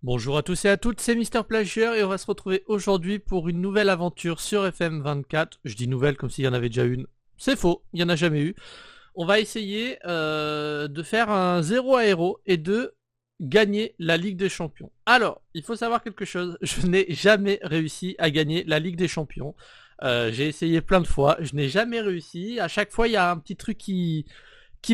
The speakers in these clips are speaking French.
Bonjour à tous et à toutes, c'est Mister Plagieur et on va se retrouver aujourd'hui pour une nouvelle aventure sur FM24. Je dis nouvelle comme s'il y en avait déjà une. C'est faux, il n'y en a jamais eu. On va essayer de faire un 0 à héros et de gagner la Ligue des Champions. Alors, il faut savoir quelque chose, je n'ai jamais réussi à gagner la Ligue des Champions. J'ai essayé plein de fois, je n'ai jamais réussi. À chaque fois, il y a un petit truc qui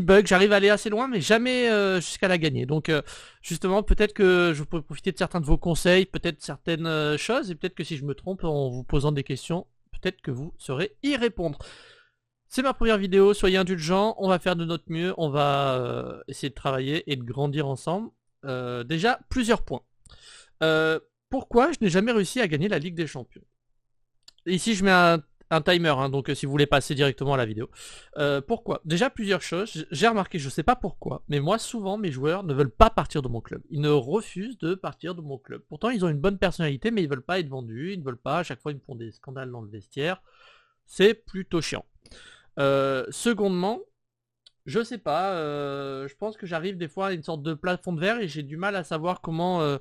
bug, j'arrive à aller assez loin, mais jamais jusqu'à la gagner. Donc justement, peut-être que je pourrais profiter de certains de vos conseils, peut-être certaines choses, et peut-être que si je me trompe en vous posant des questions, peut-être que vous saurez y répondre. C'est ma première vidéo, soyez indulgents, on va faire de notre mieux, on va essayer de travailler et de grandir ensemble. Déjà, plusieurs points. Euh, Pourquoi je n'ai jamais réussi à gagner la Ligue des Champions? Ici, je mets un timer, hein, donc si vous voulez passer directement à la vidéo. Pourquoi? Déjà, plusieurs choses. J'ai remarqué, je sais pas pourquoi, mais moi, souvent, mes joueurs ne veulent pas partir de mon club. Ils ne refusent de partir de mon club. Pourtant, ils ont une bonne personnalité, mais ils veulent pas être vendus. Ils ne veulent pas. À chaque fois, ils me font des scandales dans le vestiaire. C'est plutôt chiant. Secondement, je sais pas. Je pense que j'arrive des fois à une sorte de plafond de verre et j'ai du mal à savoir comment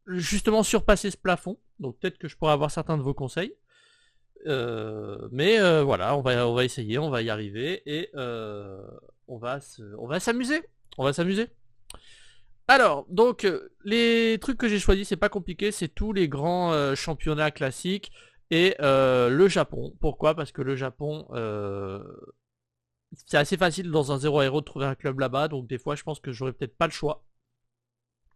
justement surpasser ce plafond. Donc peut-être que je pourrais avoir certains de vos conseils. Mais voilà, on va essayer, on va y arriver et on va s'amuser. On va s'amuser. Alors, donc, les trucs que j'ai choisis, c'est pas compliqué, c'est tous les grands championnats classiques et le Japon. Pourquoi? Parce que le Japon, c'est assez facile dans un 0 aéro de trouver un club là-bas, donc des fois, je pense que j'aurais peut-être pas le choix.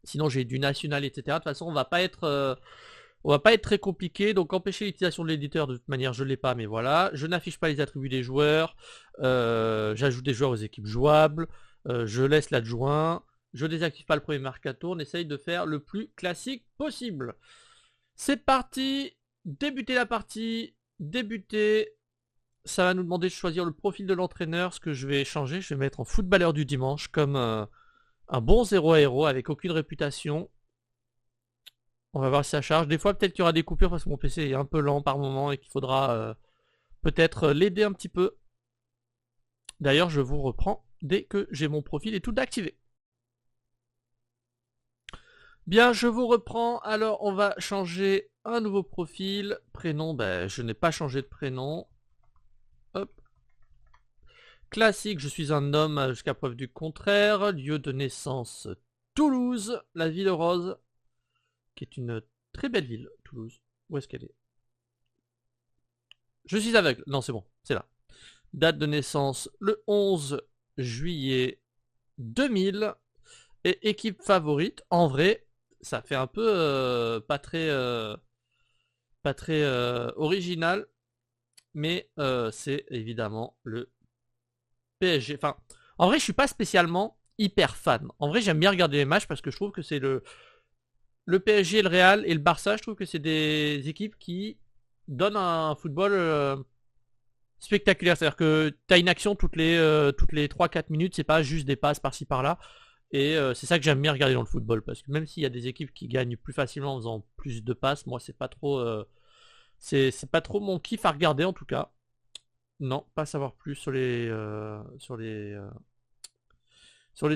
Sinon, j'ai du national, etc. De toute façon, on va pas être très compliqué, donc empêcher l'utilisation de l'éditeur, de toute manière je l'ai pas, mais voilà. Je n'affiche pas les attributs des joueurs, j'ajoute des joueurs aux équipes jouables, je laisse l'adjoint, je désactive pas le premier marcato, on essaye de faire le plus classique possible. C'est parti, débuter la partie, débuter, ça va nous demander de choisir le profil de l'entraîneur, ce que je vais changer, je vais mettre en footballeur du dimanche, comme un bon 0 à héros avec aucune réputation. On va voir si ça charge. Des fois, peut-être qu'il y aura des coupures parce que mon PC est un peu lent par moment et qu'il faudra peut-être l'aider un petit peu. D'ailleurs, je vous reprends dès que j'ai mon profil et tout d'activé. Bien, je vous reprends. Alors, on va changer un nouveau profil. Prénom, ben, je n'ai pas changé de prénom. Hop. Classique, je suis un homme jusqu'à preuve du contraire. Lieu de naissance, Toulouse, la ville rose, qui est une très belle ville, Toulouse. Où est-ce qu'elle est? Je suis aveugle. Non, c'est bon, c'est là. Date de naissance le 11 juillet 2000. Et équipe favorite, en vrai, ça fait un peu pas très original, mais c'est évidemment le PSG. Enfin, en vrai, je suis pas spécialement hyper fan. En vrai, j'aime bien regarder les matchs parce que je trouve que c'est le PSG, le Real et le Barça. Je trouve que c'est des équipes qui donnent un football spectaculaire. C'est-à-dire que t'as une action toutes les 3-4 minutes, c'est pas juste des passes par-ci par-là. Et c'est ça que j'aime bien regarder dans le football, parce que même s'il y a des équipes qui gagnent plus facilement en faisant plus de passes, moi c'est pas trop mon kiff à regarder en tout cas. Non, pas savoir plus sur les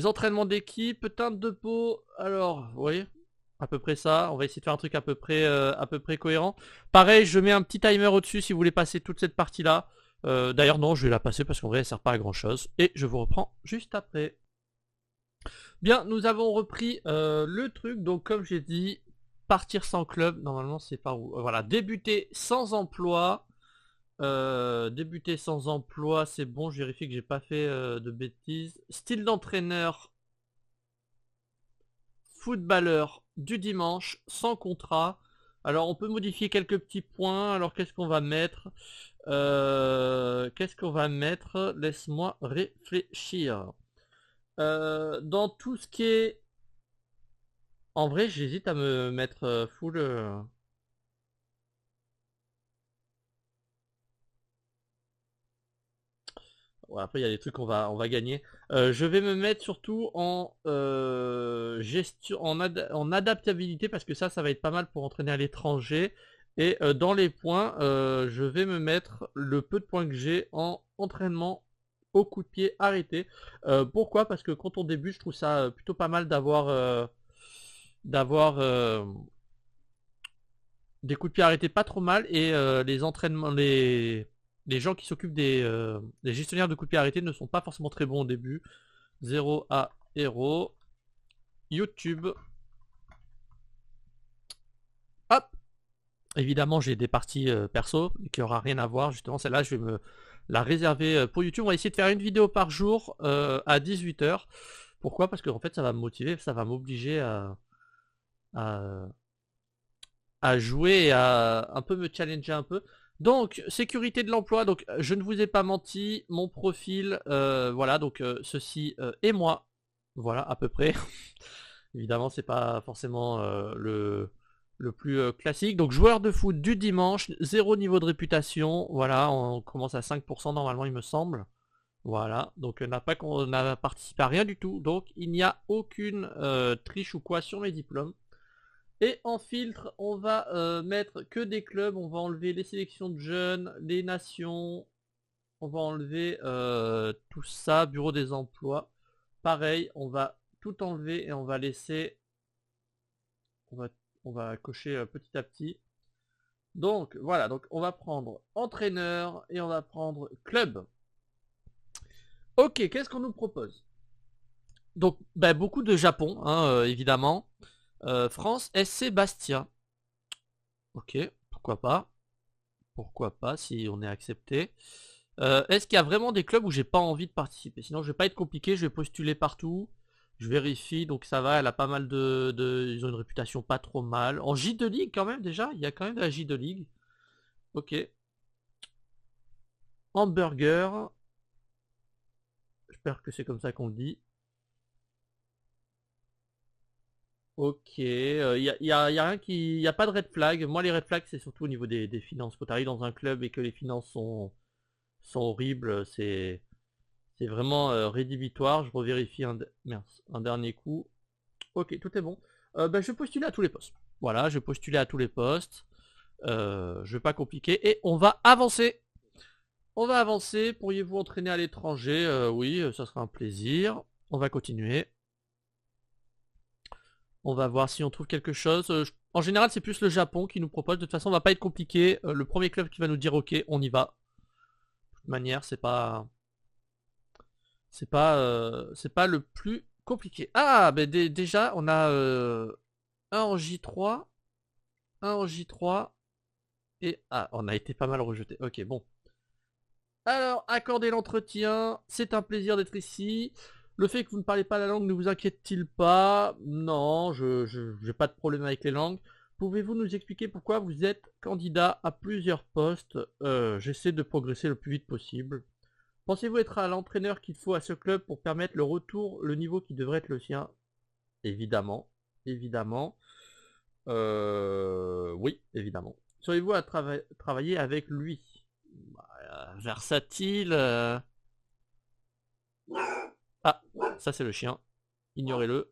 entraînements d'équipe, teinte de peau. Alors, vous voyez, à peu près ça. On va essayer de faire un truc à peu près cohérent. Pareil, je mets un petit timer au-dessus si vous voulez passer toute cette partie-là. D'ailleurs, non, je vais la passer parce qu'en vrai, elle sert pas à grand chose. Et je vous reprends juste après. Bien, nous avons repris le truc. Donc, comme j'ai dit, partir sans club. Normalement, c'est par où? Voilà, débuter sans emploi. Débuter sans emploi, c'est bon. Je vérifie que j'ai pas fait de bêtises. Style d'entraîneur, footballeur du dimanche, sans contrat. Alors, on peut modifier quelques petits points. Alors, qu'est-ce qu'on va mettre? Qu'est-ce qu'on va mettre? Laisse-moi réfléchir. Dans tout ce qui est... En vrai, j'hésite à me mettre full... Ouais, après, il y a des trucs on va gagner. Je vais me mettre surtout en gestion, en adaptabilité parce que ça va être pas mal pour entraîner à l'étranger. Et dans les points, je vais me mettre le peu de points que j'ai en entraînement au coup de pied arrêté. Pourquoi? Parce que quand on débute, je trouve ça plutôt pas mal d'avoir des coups de pied arrêtés pas trop mal et les entraînements, les gens qui s'occupent des gestionnaires de coups de pied arrêtés ne sont pas forcément très bons au début. 0 à Hero. YouTube. Hop. Évidemment, j'ai des parties perso qui n'aura rien à voir. Justement, celle-là, je vais me la réserver pour YouTube. On va essayer de faire une vidéo par jour à 18h. Pourquoi? Parce que en fait, ça va me motiver, ça va m'obliger à, à jouer et à un peu me challenger un peu. Donc, sécurité de l'emploi. Donc, je ne vous ai pas menti. Mon profil, voilà. Donc, ceci est moi. Voilà, à peu près. Évidemment, c'est pas forcément le plus classique. Donc, joueur de foot du dimanche, 0 niveau de réputation. Voilà, on commence à 5% normalement, il me semble. Voilà, donc on n'a participé à rien du tout. Donc, il n'y a aucune triche ou quoi sur mes diplômes. Et en filtre, on va mettre que des clubs. On va enlever les sélections de jeunes, les nations. On va enlever tout ça, bureau des emplois. Pareil, on va tout enlever et on va laisser. On va, on va cocher petit à petit. Donc voilà, donc on va prendre entraîneur et on va prendre club. Ok, qu'est-ce qu'on nous propose? Donc bah, beaucoup de Japon, hein, évidemment. France, SC Bastia. Ok, pourquoi pas? Pourquoi pas si on est accepté. Est-ce qu'il y a vraiment des clubs où j'ai pas envie de participer? Sinon je vais pas être compliqué, je vais postuler partout. Je vérifie, donc ça va, elle a pas mal ils ont une réputation pas trop mal. En J2 League quand même déjà, il y a quand même de la J2 League. Ok. Hamburger. J'espère que c'est comme ça qu'on le dit. Ok, y a rien qui. Y a pas de red flag. Moi les red flags c'est surtout au niveau des finances. Quand tu arrives dans un club et que les finances sont horribles, c'est vraiment rédhibitoire. Je revérifie un dernier coup. Ok, tout est bon. Bah, je vais postuler à tous les postes. Voilà, je vais postuler à tous les postes. Je vais pas compliquer. Et on va avancer. On va avancer. Pourriez-vous entraîner à l'étranger? Oui, ça sera un plaisir. On va continuer. On va voir si on trouve quelque chose. En général, c'est plus le Japon qui nous propose. De toute façon, on va pas être compliqué. Le premier club qui va nous dire OK, on y va. De toute manière, c'est pas le plus compliqué. Ah, ben déjà, on a un en J3, un en J3 et ah, on a été pas mal rejeté. Ok, bon. Alors, accordez l'entretien. C'est un plaisir d'être ici. Le fait que vous ne parlez pas la langue ne vous inquiète-t-il pas? Non, je n'ai pas de problème avec les langues. Pouvez-vous nous expliquer pourquoi vous êtes candidat à plusieurs postes? J'essaie de progresser le plus vite possible. Pensez-vous être à l'entraîneur qu'il faut à ce club pour permettre le niveau qui devrait être le sien? Évidemment, évidemment. Oui, évidemment. Seriez-vous à travailler avec lui? Bah, versatile. Ah, ça c'est le chien. Ignorez-le.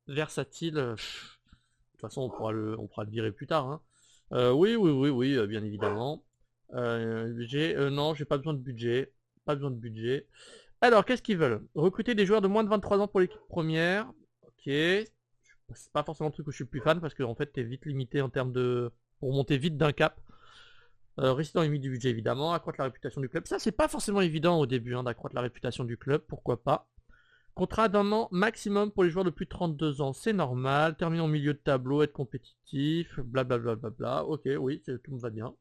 Versatile. De toute façon, on pourra le virer plus tard, hein. Oui, oui, oui, oui, bien évidemment. Non, j'ai pas besoin de budget. Pas besoin de budget. Alors, qu'est-ce qu'ils veulent? Recruter des joueurs de moins de 23 ans pour l'équipe première. Ok. C'est pas forcément le truc où je suis le plus fan parce que en fait t'es vite limité en termes de. Pour monter vite d'un cap. Rester dans les limites du budget évidemment, accroître la réputation du club. Ça c'est pas forcément évident au début, hein, d'accroître la réputation du club, pourquoi pas. Contrat d'un an maximum pour les joueurs de plus de 32 ans, c'est normal. Terminer au milieu de tableau, être compétitif, blablabla. Bla bla bla. Ok, oui, tout me va bien.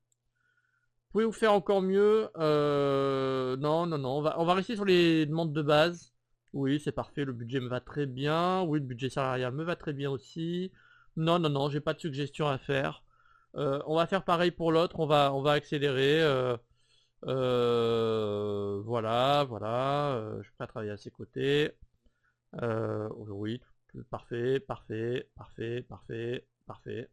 Pouvez-vous faire encore mieux? Non, non, non. On va rester sur les demandes de base. Oui, c'est parfait. Le budget me va très bien. Oui, le budget salarial me va très bien aussi. Non, non, non, j'ai pas de suggestion à faire. On va faire pareil pour l'autre. On va accélérer. Voilà, voilà. Je suis prêt à travailler à ses côtés. Oui, parfait, parfait, parfait, parfait, parfait.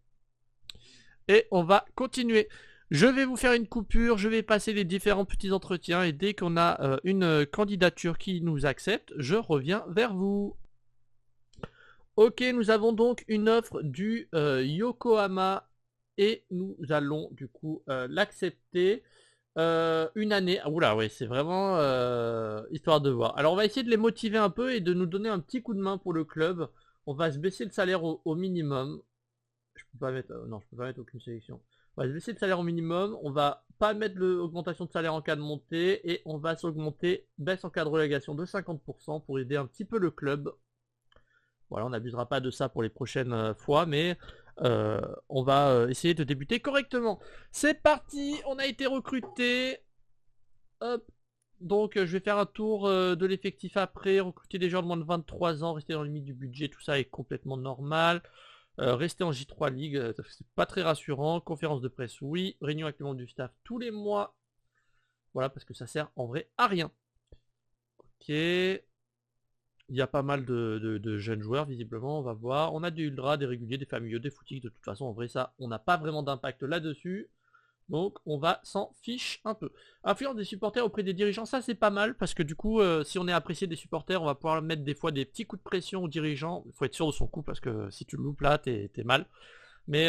Et on va continuer. Je vais vous faire une coupure, je vais passer les différents petits entretiens et dès qu'on a une candidature qui nous accepte, je reviens vers vous. Ok, nous avons donc une offre du Yokohama et nous allons du coup l'accepter. Une année. Ah, oula, oui, c'est vraiment histoire de voir. Alors, on va essayer de les motiver un peu et de nous donner un petit coup de main pour le club. On va se baisser le salaire au minimum. Je peux pas mettre, non, je peux pas mettre aucune sélection. On va se baisser le salaire au minimum. On va pas mettre l'augmentation de salaire en cas de montée. Et on va s'augmenter, baisse en cas de relégation de 50% pour aider un petit peu le club. Voilà, on n'abusera pas de ça pour les prochaines fois, mais on va essayer de débuter correctement. C'est parti, on a été recruté. Hop. Donc je vais faire un tour de l'effectif après, recruter des joueurs de moins de 23 ans, rester dans les limites du budget, tout ça est complètement normal. Rester en J3 League, c'est pas très rassurant. Conférence de presse, oui. Réunion avec le monde du staff tous les mois. Voilà, parce que ça sert en vrai à rien. Ok. Il y a pas mal de jeunes joueurs, visiblement, on va voir. On a des ultras, des réguliers, des familiaux, des footix. De toute façon, en vrai, ça, on n'a pas vraiment d'impact là-dessus. Donc, on va s'en fiche un peu. Influence des supporters auprès des dirigeants, ça, c'est pas mal. Parce que du coup, si on est apprécié des supporters, on va pouvoir mettre des fois des petits coups de pression aux dirigeants. Il faut être sûr de son coup, parce que si tu le loupes là, t'es mal. Mais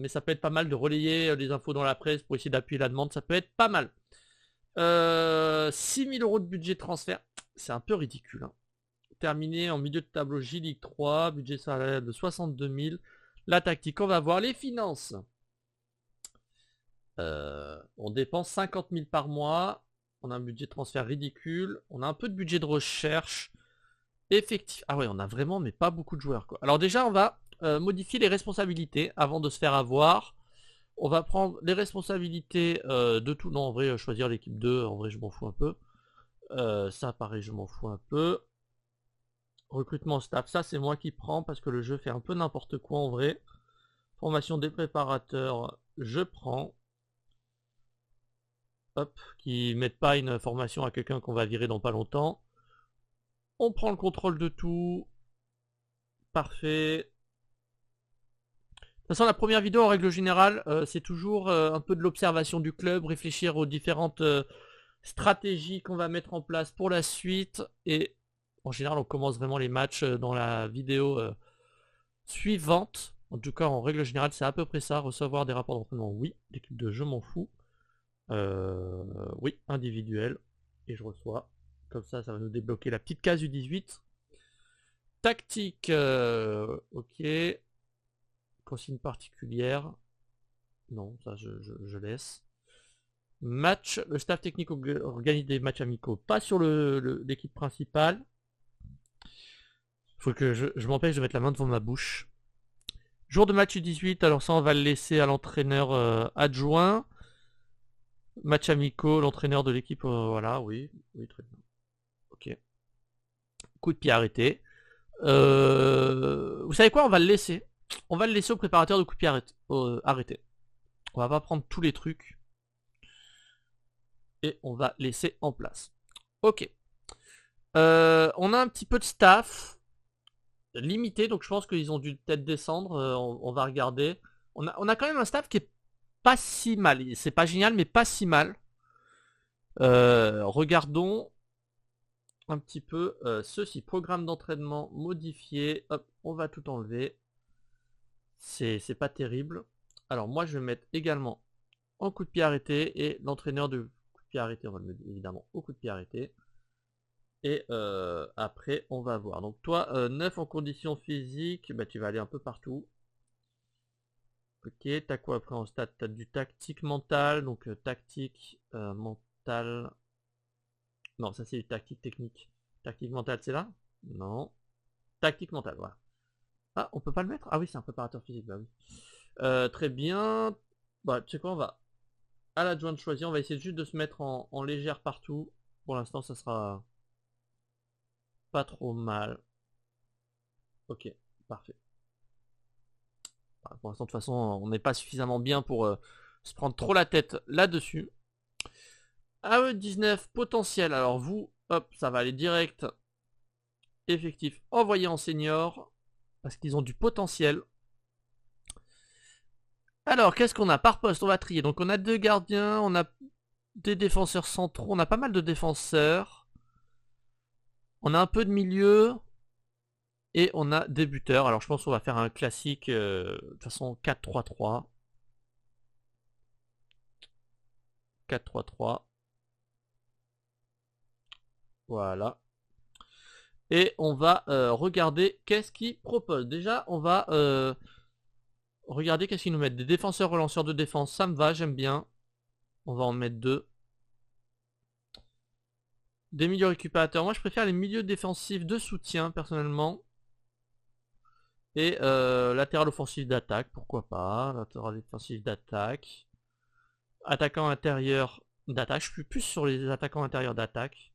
ça peut être pas mal de relayer les infos dans la presse pour essayer d'appuyer la demande. Ça peut être pas mal. 6 000 € de budget de transfert, c'est un peu ridicule, hein. Terminé en milieu de tableau J-League 3, budget salarial de 62 000. La tactique, on va voir les finances. On dépense 50 000 par mois. On a un budget de transfert ridicule. On a un peu de budget de recherche. Effectif. Ah ouais, on a vraiment, mais pas beaucoup de joueurs, quoi. Alors déjà, on va modifier les responsabilités avant de se faire avoir. On va prendre les responsabilités de tout. Non, en vrai, choisir l'équipe 2, en vrai, je m'en fous un peu. Ça, pareil, je m'en fous un peu. Recrutement staff, ça c'est moi qui prends parce que le jeu fait un peu n'importe quoi en vrai. Formation des préparateurs, je prends. Hop, qui mettent pas une formation à quelqu'un qu'on va virer dans pas longtemps. On prend le contrôle de tout. Parfait. De toute façon, la première vidéo en règle générale, c'est toujours un peu de l'observation du club, réfléchir aux différentes stratégies qu'on va mettre en place pour la suite. Et en général, on commence vraiment les matchs dans la vidéo suivante. En tout cas, en règle générale, c'est à peu près ça. Recevoir des rapports d'entraînement, oui. L'équipe de je m'en fous. Oui, individuel. Et je reçois. Comme ça va nous débloquer la petite case U18. Tactique, ok. Consigne particulière. Non, ça je laisse. Match, le staff technique organise des matchs amicaux, pas sur l'équipe principale. Faut que je m'empêche de mettre la main devant ma bouche. Jour de match U18, alors ça on va le laisser à l'entraîneur adjoint. Match amicaux, l'entraîneur de l'équipe, voilà, oui, oui, très bien. Ok. Coup de pied arrêté. Vous savez quoi, on va le laisser. On va le laisser au préparateur de coup de pied arrêté. On va pas prendre tous les trucs. Et on va laisser en place. Ok. On a un petit peu de staff. Limité, donc je pense qu'ils ont dû peut-être descendre. On va regarder. On a quand même un staff qui est pas si mal. C'est pas génial, mais pas si mal. Regardons un petit peu ceci. Programme d'entraînement modifié. Hop, on va tout enlever. C'est pas terrible. Alors moi je vais mettre également en coup de pied arrêté. Et l'entraîneur de coup de pied arrêté, on va le mettre évidemment au coup de pied arrêté. Et après on va voir. Donc toi 9 en conditions physiques, bah, tu vas aller un peu partout. Ok, t'as quoi après en stat? T'as du tactique mental, donc tactique mental. Non, ça c'est du tactique technique. Tactique mentale, c'est là? Non. Tactique mentale, voilà. Ah, on peut pas le mettre? Ah oui, c'est un préparateur physique, bah oui. Très bien. Bah, tu sais quoi, on va à l'adjoint de choisir. On va essayer juste de se mettre en légère partout. Pour l'instant, ça sera pas trop mal. Ok, parfait. Voilà, pour l'instant, de toute façon, on n'est pas suffisamment bien pour se prendre trop la tête là-dessus. AE19 potentiel. Alors vous, hop, ça va aller direct. Effectif envoyé en senior. Parce qu'ils ont du potentiel. Alors, qu'est-ce qu'on a par poste? On va trier. Donc on a 2 gardiens, on a des défenseurs centraux, on a pas mal de défenseurs. On a un peu de milieu. Et on a des buteurs. Alors je pense qu'on va faire un classique de toute façon 4-3-3. 4-3-3. Voilà. Et on va regarder qu'est-ce qu'ils proposent. Déjà, on va regarder qu'est-ce qu'ils nous mettent. Des défenseurs relanceurs de défense, ça me va, j'aime bien. On va en mettre 2. Des milieux récupérateurs. Moi, je préfère les milieux défensifs de soutien, personnellement. Et latéral offensif d'attaque, pourquoi pas. Latéral offensif d'attaque. Attaquant intérieur d'attaque. Je suis plus sur les attaquants intérieurs d'attaque.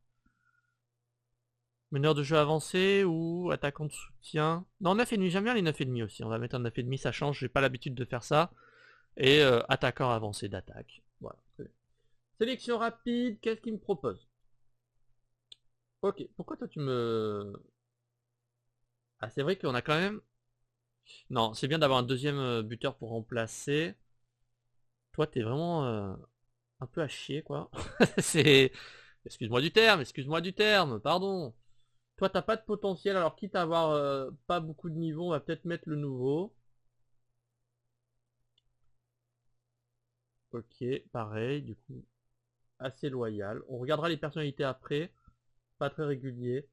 Meneur de jeu avancé ou attaquant de soutien. Non, 9,5, j'aime bien les 9,5 aussi. On va mettre un 9,5, ça change, j'ai pas l'habitude de faire ça. Et attaquant avancé d'attaque. Voilà. Sélection rapide, qu'est-ce qu'il me propose? Ok, pourquoi toi tu me... Ah, c'est vrai qu'on a quand même... Non, c'est bien d'avoir un deuxième buteur pour remplacer. Toi, t'es vraiment un peu à chier, quoi. C'est... excuse-moi du terme, pardon. Toi, t'as pas de potentiel, alors quitte à avoir pas beaucoup de niveau, on va peut-être mettre le nouveau. Ok, pareil, du coup, assez loyal. On regardera les personnalités après, pas très réguliers.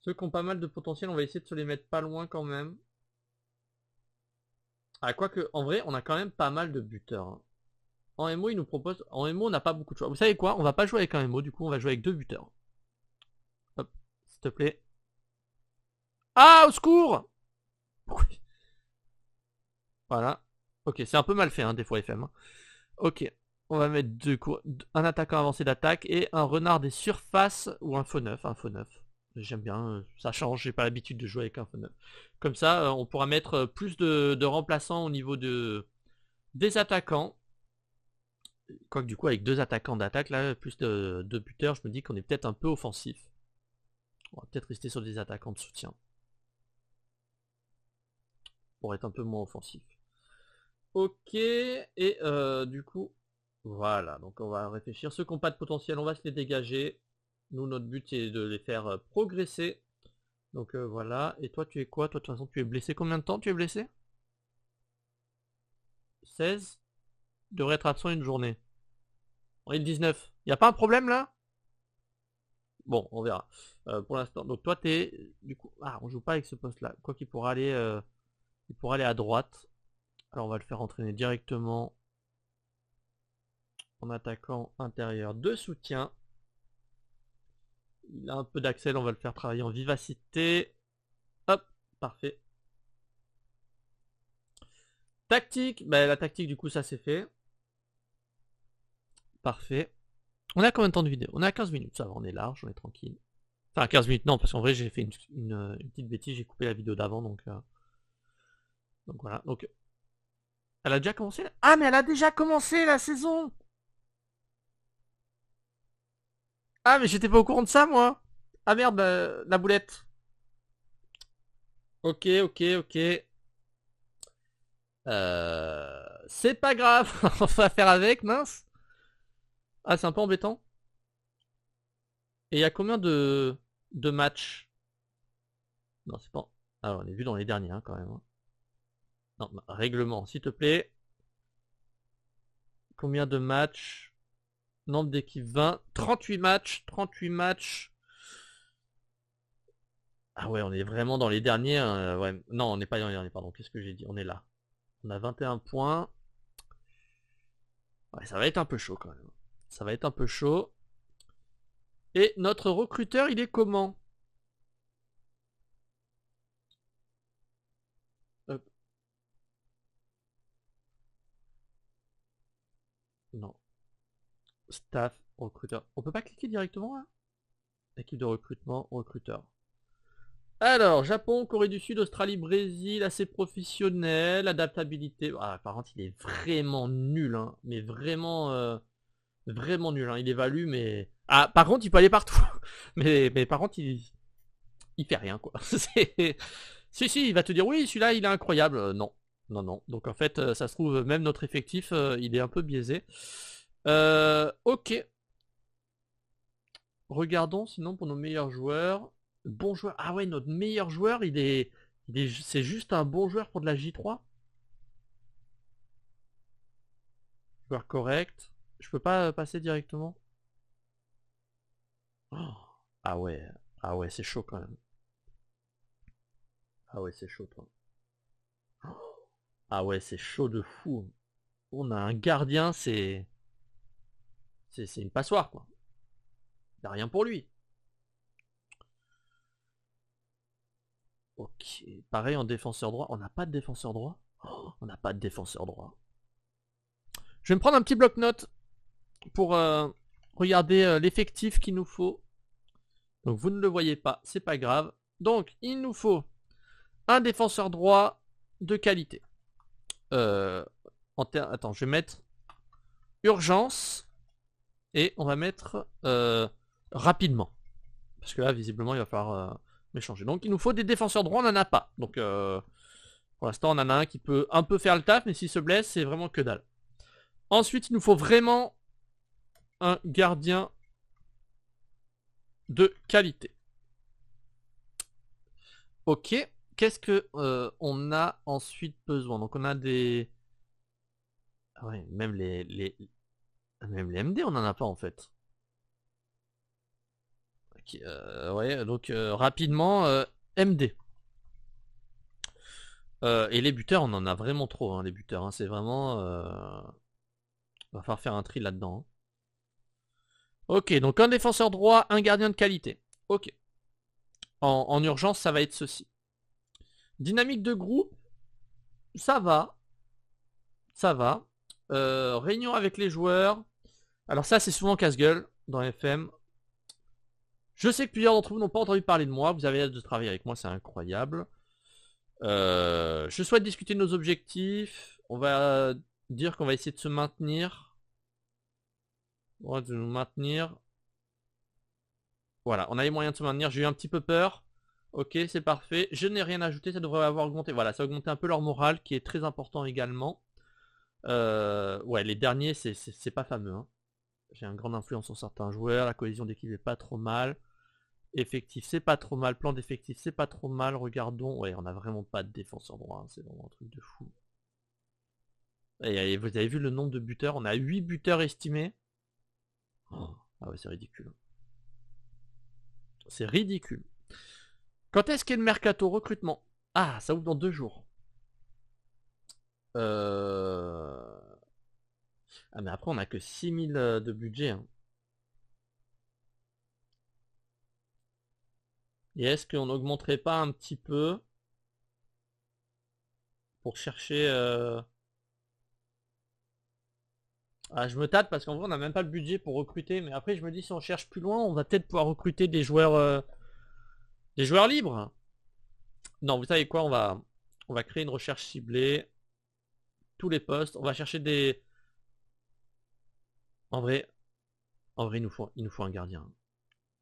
Ceux qui ont pas mal de potentiel, on va essayer de se les mettre pas loin quand même. Ah, quoique, en vrai, on a quand même pas mal de buteurs, hein. En MO, il nous propose... En MO, on n'a pas beaucoup de choix. Vous savez quoi? On va pas jouer avec un MO, du coup, on va jouer avec 2 buteurs. Hop, s'il te plaît. Ah, au secours! Oui. Voilà. Ok, c'est un peu mal fait, hein, des fois, FM. Hein. Ok, on va mettre un attaquant avancé d'attaque et un renard des surfaces ou un faux neuf. Un faux neuf. J'aime bien, ça change, j'ai pas l'habitude de jouer avec un faux neuf. Comme ça, on pourra mettre plus de remplaçants au niveau des attaquants. Quoique du coup, avec 2 attaquants d'attaque, là, plus de buteurs, je me dis qu'on est peut-être un peu offensif. On va peut-être rester sur des attaquants de soutien. Pour être un peu moins offensif. Ok, et du coup, voilà, donc on va réfléchir. Ceux qui n'ont pas de potentiel, on va se les dégager. Nous, notre but, c'est de les faire progresser. Donc voilà, et toi, tu es quoi? Toi, de toute façon, tu es blessé. Combien de temps tu es blessé? 16. Devrait être absent une journée. On est le 19. Y a pas un problème, là? Bon, on verra. Pour l'instant, donc toi, t'es... Du coup, ah, on joue pas avec ce poste-là. Quoi qu'il pourra aller à droite. Alors, on va le faire entraîner directement en attaquant intérieur de soutien. Il a un peu d'axel, on va le faire travailler en vivacité. Hop, parfait. Tactique, bah, la tactique du coup ça c'est fait. Parfait. On a combien de temps de vidéo? On a 15 minutes, ça va, on est large, on est tranquille. Enfin 15 minutes non, parce qu'en vrai j'ai fait une petite bêtise, j'ai coupé la vidéo d'avant, donc voilà. Donc elle a déjà commencé Ah mais elle a déjà commencé la saison. Ah mais j'étais pas au courant de ça moi. Ah merde, bah, la boulette. Ok, ok, ok. C'est pas grave, on va faire avec, mince. Ah c'est un peu embêtant. Et il y a combien de matchs? Non, c'est pas... Alors, on est vu dans les derniers, hein, quand même. Hein. Non, règlement, s'il te plaît. Combien de matchs? Nombre d'équipes 20. 38 matchs. 38 matchs. Ah ouais, on est vraiment dans les derniers. Hein, ouais. Non, on n'est pas dans les derniers, pardon. Qu'est-ce que j'ai dit? On est là. On a 21 points. Ouais, ça va être un peu chaud, quand même. Ça va être un peu chaud. Et notre recruteur, il est comment? Hop. Non. Staff, recruteur. On peut pas cliquer directement là? Équipe de recrutement, recruteur. Alors, Japon, Corée du Sud, Australie, Brésil, assez professionnel, adaptabilité. Ah, par contre, il est vraiment nul, hein. Mais vraiment, vraiment nul. Hein. Il évalue, mais. Ah, par contre, il peut aller partout. Mais par contre, il fait rien, quoi. Si, si, il va te dire oui, celui-là, il est incroyable. Non, non, non. Donc en fait, ça se trouve, même notre effectif, il est un peu biaisé. Ok. Regardons sinon pour nos meilleurs joueurs. Bon joueur. Ah ouais, notre meilleur joueur, c'est juste un bon joueur pour de la J3. Joueur correct. Je peux pas passer directement. Oh. Ah ouais, c'est chaud quand même. Ah ouais, c'est chaud, toi. Ah ouais, c'est chaud de fou. On a un gardien, c'est une passoire, quoi. Y a rien pour lui. Ok, pareil en défenseur droit. On n'a pas de défenseur droit. On n'a pas de défenseur droit. Je vais me prendre un petit bloc-notes pour regarder l'effectif qu'il nous faut. Donc vous ne le voyez pas, c'est pas grave. Donc il nous faut un défenseur droit de qualité. Attends, je vais mettre urgence et on va mettre rapidement. Parce que là, visiblement, il va falloir m'échanger. Donc il nous faut des défenseurs droits, on n'en a pas. Donc pour l'instant, on en a un qui peut un peu faire le taf, mais s'il se blesse, c'est vraiment que dalle. Ensuite, il nous faut vraiment un gardien de qualité. Ok, qu'est-ce que on a ensuite besoin? Donc on a des... Ah ouais, même même les MD, on n'en a pas en fait. Ok, ouais, donc rapidement, MD. Et les buteurs, on en a vraiment trop, hein, les buteurs. Hein, c'est vraiment... va falloir faire un tri là-dedans. Hein. Ok, donc un défenseur droit, un gardien de qualité. Ok. En urgence, ça va être ceci. Dynamique de groupe, ça va. Ça va. Réunion avec les joueurs. Alors ça, c'est souvent casse-gueule dans FM. Je sais que plusieurs d'entre vous n'ont pas entendu parler de moi. Vous avez hâte de travailler avec moi, c'est incroyable. Je souhaite discuter de nos objectifs. On va dire qu'on va essayer de se maintenir. On va de nous maintenir. Voilà, on a les moyens de se maintenir. J'ai eu un petit peu peur. Ok, c'est parfait. Je n'ai rien ajouté, ça devrait avoir augmenté. Voilà, ça a augmenté un peu leur morale, qui est très important également. Ouais, les derniers, c'est pas fameux. Hein. J'ai une grande influence sur certains joueurs. La cohésion d'équipe est pas trop mal. Effectif, c'est pas trop mal. Plan d'effectif, c'est pas trop mal. Regardons. Ouais, on a vraiment pas de défenseur droit. Hein. C'est vraiment un truc de fou. Et vous avez vu le nombre de buteurs? On a 8 buteurs estimés. Oh, ah ouais, c'est ridicule. C'est ridicule. Quand est-ce qu'est le mercato recrutement? Ah, ça ouvre dans 2 jours. Ah, mais après, on a que 6000 de budget. Hein. Et est-ce qu'on n'augmenterait pas un petit peu pour chercher... Ah, je me tâte parce qu'en vrai, on n'a même pas le budget pour recruter. Mais après, je me dis, si on cherche plus loin, on va peut-être pouvoir recruter des joueurs libres. Non, vous savez quoi, on va créer une recherche ciblée. Tous les postes. On va chercher des... En vrai, il nous faut un gardien.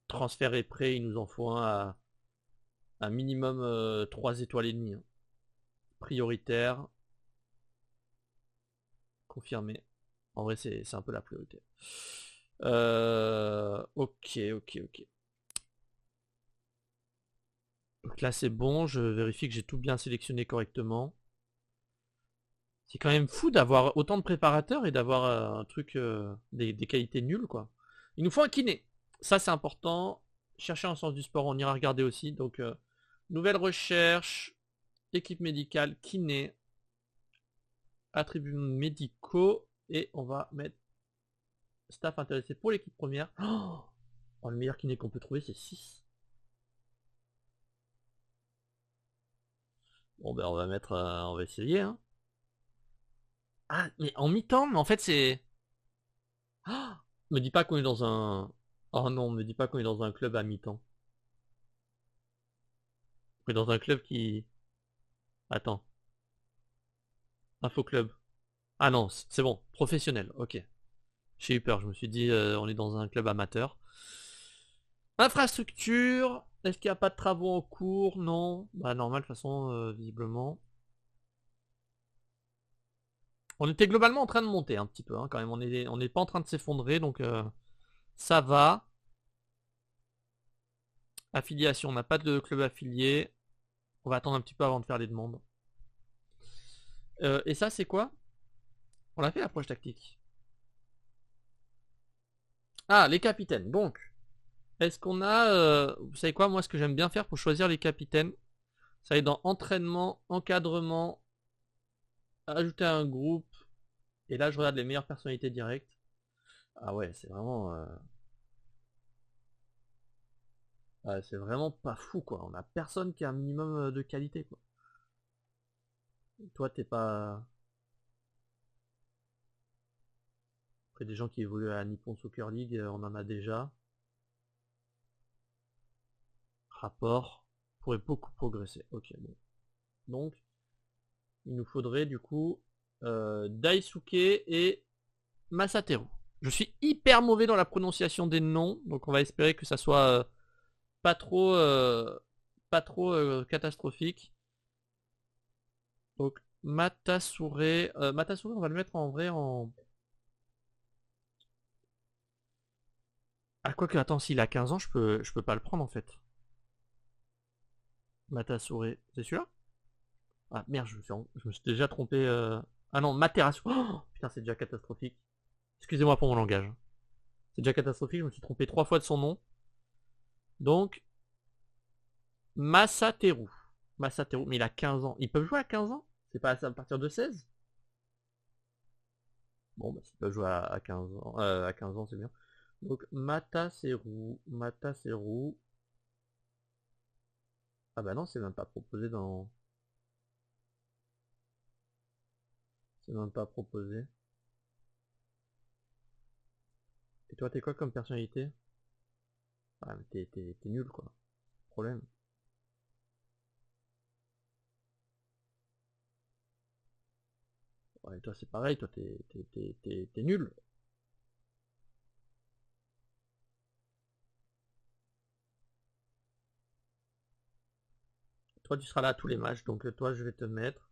Transfert est prêt, il nous en faut un à minimum 3 étoiles et demie. Hein. Prioritaire. Confirmé. En vrai, c'est un peu la priorité. Ok, ok, ok. Donc là, c'est bon. Je vérifie que j'ai tout bien sélectionné correctement. C'est quand même fou d'avoir autant de préparateurs et d'avoir un truc, des qualités nulles, quoi. Il nous faut un kiné. Ça, c'est important. Chercher un sens du sport, on ira regarder aussi. Donc, nouvelle recherche, équipe médicale, kiné, attributs médicaux. Et on va mettre staff intéressé pour l'équipe première. Oh, le meilleur kiné qu'on peut trouver, c'est 6. Bon, ben, on va mettre, on va essayer, hein. Ah, mais en mi-temps, mais en fait, c'est... Oh, me dis pas qu'on est dans un... Oh non, me dis pas qu'on est dans un club à mi-temps. On est dans un club qui... Attends. Info club. Ah non, c'est bon. Professionnel, ok. J'ai eu peur, je me suis dit, on est dans un club amateur. Infrastructure. Est-ce qu'il n'y a pas de travaux en cours? Non. Bah normal, de toute façon, visiblement. On était globalement en train de monter un petit peu, hein, quand même. On n'est pas en train de s'effondrer, donc ça va. Affiliation, on n'a pas de club affilié. On va attendre un petit peu avant de faire les demandes. Et ça, c'est quoi? On a fait l'approche tactique. Ah, les capitaines. Donc, est-ce qu'on a... vous savez quoi, moi, ce que j'aime bien faire pour choisir les capitaines, Ça va être dans entraînement, encadrement, ajouter un groupe. Et là, je regarde les meilleures personnalités directes. Ah ouais, c'est vraiment... c'est vraiment pas fou, quoi. On a personne qui a un minimum de qualité, quoi. Et toi, t'es pas... Après, des gens qui évoluent à Nippon Soccer League, on en a déjà. Rapport pourrait beaucoup progresser. Ok, bon. Donc, il nous faudrait du coup Daisuke et Masateru. Je suis hyper mauvais dans la prononciation des noms, donc on va espérer que ça soit pas trop, pas trop catastrophique. Donc Matasure, Matasure, on va le mettre en vrai en... Ah quoi que, attends, s'il a 15 ans, je peux pas le prendre en fait. Matasure, c'est celui-là? Ah merde, je me suis déjà trompé. Ah non, Materasu. Oh, putain, c'est déjà catastrophique. Excusez-moi pour mon langage. C'est déjà catastrophique, je me suis trompé 3 fois de son nom. Donc, Masateru. Masateru, mais il a 15 ans. Ils peuvent jouer à 15 ans? C'est pas à partir de 16? Bon, bah s'ils peuvent jouer à 15 ans, à 15 ans, c'est bien. Donc, Mataseru. Mataseru. Ah bah non, c'est même pas proposé dans... C'est même pas proposé. Et toi, t'es quoi comme personnalité? Ah, mais t'es nul, quoi. Problème. Ouais, toi, c'est pareil, toi, t'es nul. Toi, tu seras là à tous les matchs, donc toi, je vais te mettre.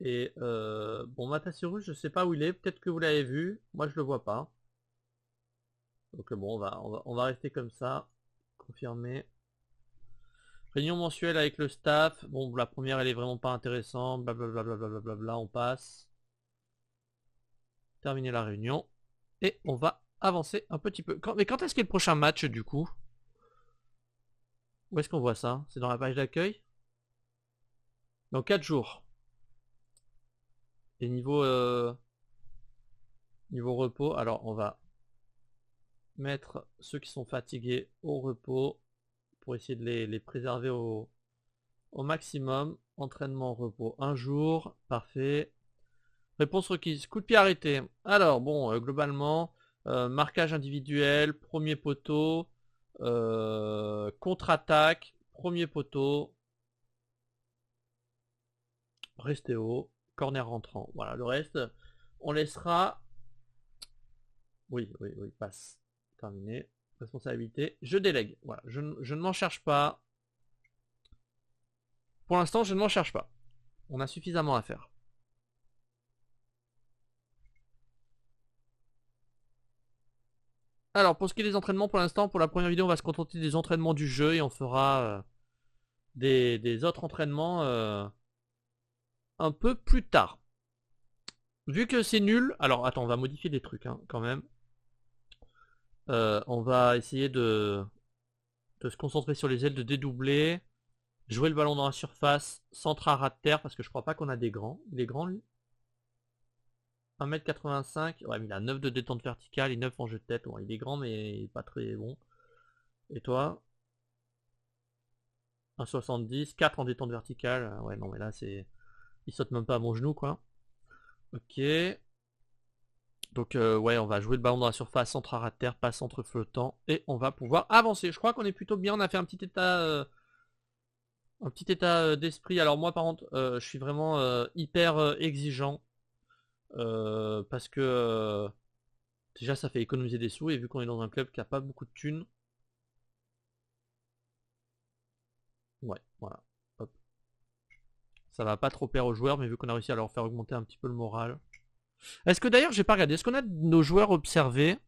Et bon, Matassiru, je sais pas où il est. Peut-être que vous l'avez vu. Moi, je le vois pas. Donc bon, on va rester comme ça. Confirmé. Réunion mensuelle avec le staff. Bon, la première, elle est vraiment pas intéressante. Blablabla, blablabla, on passe. Terminer la réunion. Et on va avancer un petit peu. Mais quand est-ce qu'est le prochain match, du coup? Où est-ce qu'on voit ça? C'est dans la page d'accueil? Dans 4 jours. Et niveau repos, alors on va mettre ceux qui sont fatigués au repos pour essayer de les préserver au maximum. Entraînement, repos, un jour, parfait. Réponse requise, coup de pied arrêté. Alors bon, globalement, marquage individuel, premier poteau, contre-attaque, premier poteau, restez haut, corner rentrant. Voilà, le reste, on laissera... Oui, oui, oui, passe. Terminé. Responsabilité, je délègue. Voilà, je ne m'en cherche pas. Pour l'instant, je ne m'en cherche pas. On a suffisamment à faire. Alors, pour ce qui est des entraînements, pour l'instant, pour la première vidéo, on va se contenter des entraînements du jeu et on fera des autres entraînements un peu plus tard. Vu que c'est nul, alors attends, on va modifier des trucs hein, quand même. On va essayer de se concentrer sur les ailes, de dédoubler, jouer le ballon dans la surface, centre à ras de terre, parce que je crois pas qu'on a des grands. Il est grand lui? 1m85, ouais mais il a 9 de détente verticale et 9 en jeu de tête. Bon, il est grand mais il est pas très bon. Et toi? 1,70, 4 en détente verticale. Ouais non mais là c'est... Il saute même pas à mon genou quoi. Ok. Donc ouais, on va jouer le ballon dans la surface, centre à terre, pas centre flottant, et on va pouvoir avancer. Je crois qu'on est plutôt bien, on a fait un petit état d'esprit. Alors moi par contre, je suis vraiment hyper exigeant, parce que déjà ça fait économiser des sous, et vu qu'on est dans un club qui a pas beaucoup de thunes, ouais, voilà. Hop. Ça va pas trop plaire aux joueurs, mais vu qu'on a réussi à leur faire augmenter un petit peu le moral. Est-ce que d'ailleurs, j'ai pas regardé, est-ce qu'on a nos joueurs observés?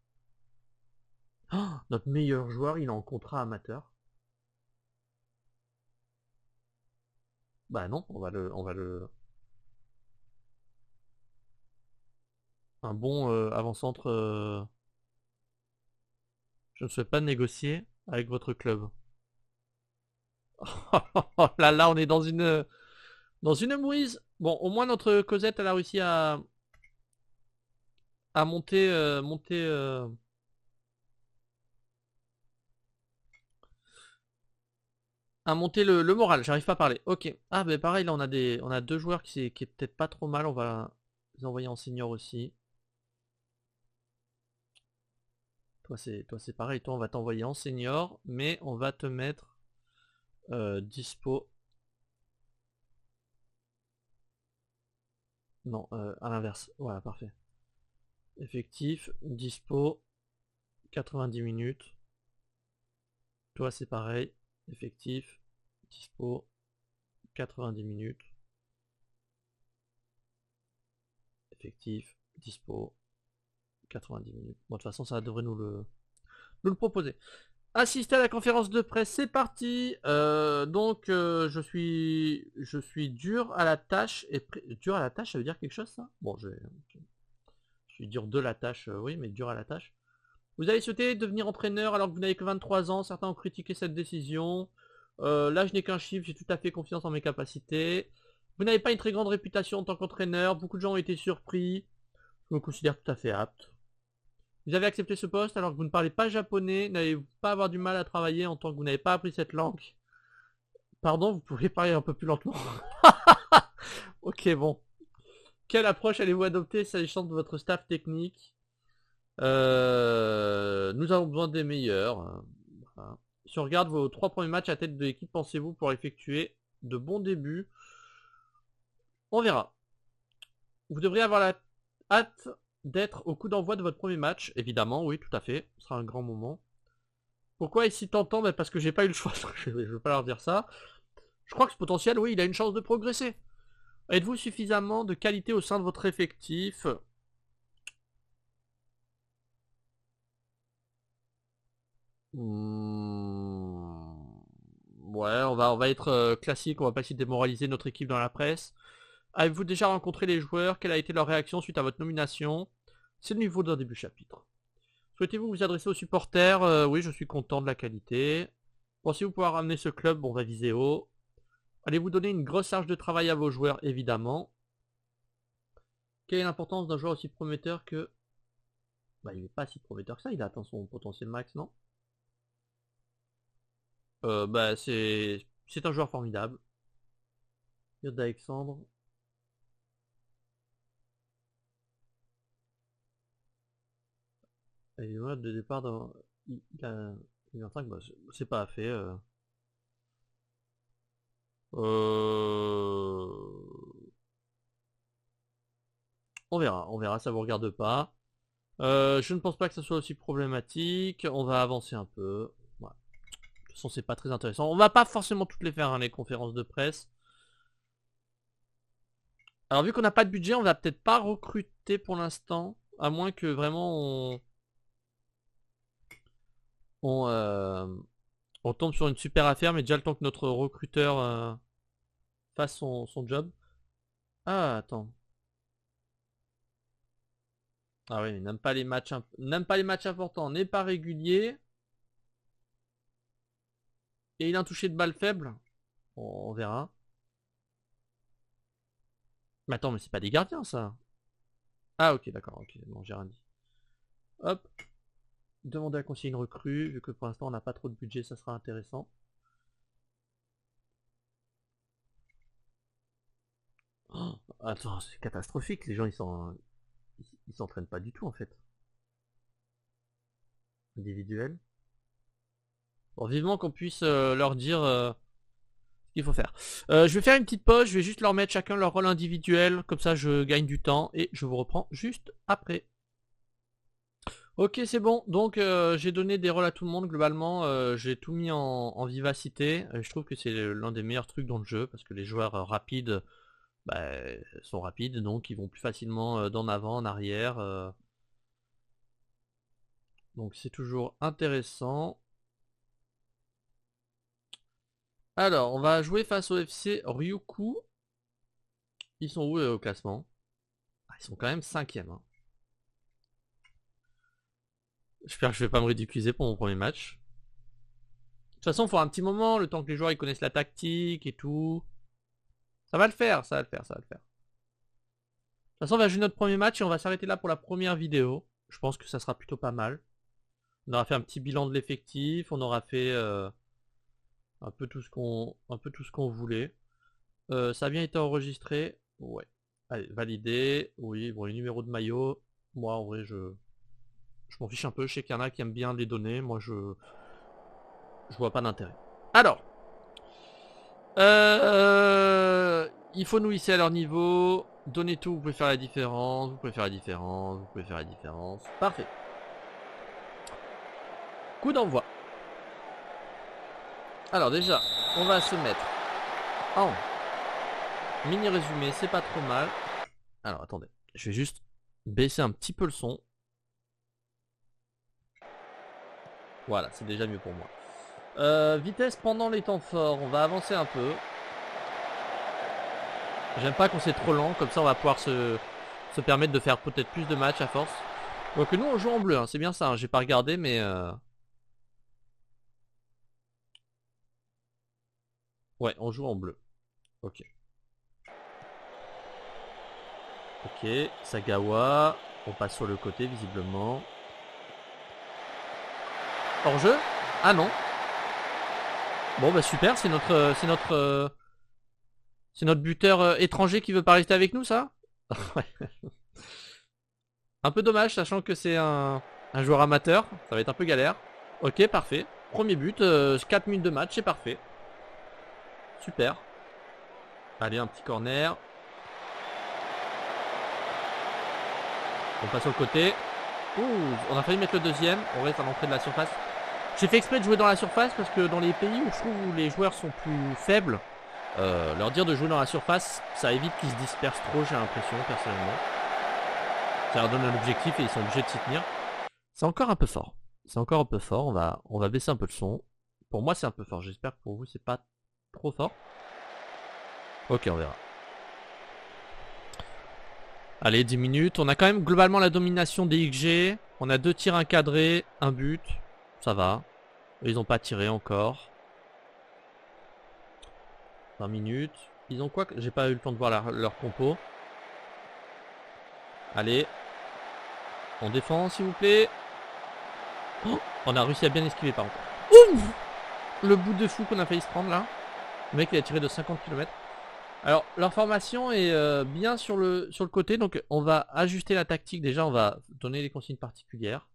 Oh, notre meilleur joueur, il est en contrat amateur. Bah non, un bon avant-centre. Je ne souhaite pas négocier. avec votre club. Là, on est dans une mouise. Bon, au moins notre Cosette, elle a réussi à monter le moral. J'arrive pas à parler. Ok. Ah, ben pareil, là, on a deux joueurs qui est peut-être pas trop mal. On va les envoyer en senior aussi. Toi, c'est pareil. Toi, on va t'envoyer en senior, mais on va te mettre dispo. Non, à l'inverse. Voilà, parfait. Effectif, dispo, 90 minutes. Toi, c'est pareil. Effectif, dispo, 90 minutes. Effectif, dispo, 90 minutes. Bon, de toute façon, ça devrait nous le proposer. Assister à la conférence de presse, c'est parti. Donc, je suis dur à la tâche. Dur à la tâche, ça veut dire quelque chose, ça? Bon, je suis dur de la tâche, oui, mais dur à la tâche. Vous avez souhaité devenir entraîneur alors que vous n'avez que 23 ans. Certains ont critiqué cette décision. Là, je n'ai qu'un chiffre, j'ai tout à fait confiance en mes capacités. Vous n'avez pas une très grande réputation en tant qu'entraîneur. Beaucoup de gens ont été surpris. Je me considère tout à fait apte. Vous avez accepté ce poste alors que vous ne parlez pas japonais. N'allez-vous pas avoir du mal à travailler en tant que vous n'avez pas appris cette langue? Pardon, vous pouvez parler un peu plus lentement. Ok, bon. Quelle approche allez-vous adopter s'agissant de votre staff technique? Nous avons besoin des meilleurs. Voilà. Si on regarde vos 3 premiers matchs à tête de l'équipe, pensez-vous pour effectuer de bons débuts? On verra. Vous devriez avoir la hâte d'être au coup d'envoi de votre premier match. Évidemment, oui, tout à fait. Ce sera un grand moment. Pourquoi est-ce si tentant? Ben parce que j'ai pas eu le choix. Je vais pas leur dire ça. Je crois que ce potentiel, oui, il a une chance de progresser. Êtes-vous suffisamment de qualité au sein de votre effectif? Ouais, on va être classique, on va pas essayer de démoraliser notre équipe dans la presse. Avez-vous déjà rencontré les joueurs? Quelle a été leur réaction suite à votre nomination? C'est le niveau d'un début chapitre. Souhaitez-vous vous adresser aux supporters? Oui, je suis content de la qualité. Pensez-vous pouvoir ramener ce club? On va viser haut. Allez-vous donner une grosse charge de travail à vos joueurs? Évidemment. Quelle est l'importance d'un joueur aussi prometteur que... Bah, il n'est pas si prometteur que ça, il a atteint son potentiel max, non? Bah, c'est un joueur formidable. Yod Alexandre. Et le de départ dans... Il a 25, bah, c'est pas fait. Euh... on verra, ça vous regarde pas. Je ne pense pas que ça soit aussi problématique. On va avancer un peu. Voilà. De toute façon, c'est pas très intéressant. On va pas forcément toutes les faire, hein, les conférences de presse. Alors, vu qu'on n'a pas de budget, on va peut-être pas recruter pour l'instant. À moins que vraiment on, euh, on tombe sur une super affaire, mais déjà le temps que notre recruteur fasse son job. Ah, attends. Ah oui, mais n'aime pas les matchs importants, n'est pas régulier. Et il a un touché de balle faible. On verra. Mais attends, mais c'est pas des gardiens ça. Ah ok, d'accord, ok, bon, j'ai rien dit. Hop, demander à conseiller une recrue, vu que pour l'instant on n'a pas trop de budget, ça sera intéressant. Oh, attends, c'est catastrophique, les gens ils s'entraînent pas du tout en fait. Individuel. Bon, vivement qu'on puisse leur dire ce qu'il faut faire. Je vais faire une petite pause, je vais juste leur mettre chacun leur rôle individuel, comme ça je gagne du temps et je vous reprends juste après. Ok, c'est bon. Donc, j'ai donné des rôles à tout le monde globalement. J'ai tout mis en vivacité. Je trouve que c'est l'un des meilleurs trucs dans le jeu parce que les joueurs rapides bah, sont rapides, donc ils vont plus facilement d'en avant, en arrière. Donc, c'est toujours intéressant. Alors, on va jouer face au FC Ryukyu. Ils sont où au classement? Ah, ils sont quand même 5ème. Hein. J'espère que je vais pas me ridiculiser pour mon premier match. façon, il faut un petit moment, le temps que les joueurs ils connaissent la tactique et tout. Ça va le faire, ça va le faire, ça va le faire. De toute façon, on va jouer notre premier match et on va s'arrêter là pour la première vidéo. Je pense que ça sera plutôt pas mal. On aura fait un petit bilan de l'effectif, on aura fait un peu tout ce qu'on voulait. Ça a bien été enregistré. Ouais. Allez, validé. Oui, bon, les numéros de maillot. Moi, en vrai, je m'en fiche un peu. Je sais qu'il y en a qui aiment bien les donner. Moi, je vois pas d'intérêt. Alors. Il faut nous hisser à leur niveau. Donnez tout, vous pouvez faire la différence. Vous pouvez faire la différence. Vous pouvez faire la différence. Parfait. Coup d'envoi. Alors déjà, on va se mettre en mini résumé, c'est pas trop mal. Alors attendez, je vais juste baisser un petit peu le son. Voilà, c'est déjà mieux pour moi. Vitesse pendant les temps forts, on va avancer un peu. J'aime pas quand c'est trop lent, comme ça on va pouvoir se permettre de faire peut-être plus de matchs à force. Donc nous on joue en bleu, hein, c'est bien ça, hein, j'ai pas regardé mais... Ouais, on joue en bleu. Ok. Ok, Sagawa. On passe sur le côté visiblement. Hors jeu? Ah non. Bon bah super, c'est notre buteur étranger qui veut pas rester avec nous, ça? Ouais. Un peu dommage, sachant que c'est un joueur amateur. Ça va être un peu galère. Ok, parfait. Premier but, 4 minutes de match, c'est parfait. Super. Allez, un petit corner. On passe sur le côté. Ouh, on a failli mettre le deuxième. On reste à l'entrée de la surface. J'ai fait exprès de jouer dans la surface parce que dans les pays où je trouve où les joueurs sont plus faibles, leur dire de jouer dans la surface, ça évite qu'ils se dispersent trop, j'ai l'impression, personnellement. Ça leur donne un objectif et ils sont obligés de s'y tenir. C'est encore un peu fort. C'est encore un peu fort. On va baisser un peu le son. Pour moi, c'est un peu fort. J'espère que pour vous, c'est pas trop fort. Ok, on verra. Allez, 10 minutes. On a quand même globalement la domination des XG. On a 2 tirs encadrés, un but. Ça va. Ils ont pas tiré encore. 20 minutes. Ils ont quoi? J'ai pas eu le temps de voir leur compo. Allez. On défend, s'il vous plaît. Oh, on a réussi à bien esquiver, par contre. Ouh, le bout de fou qu'on a failli se prendre, là. Le mec, il a tiré de 50 km. Alors, leur formation est bien sur le côté. Donc, on va ajuster la tactique. Déjà, on va donner les consignes particulières.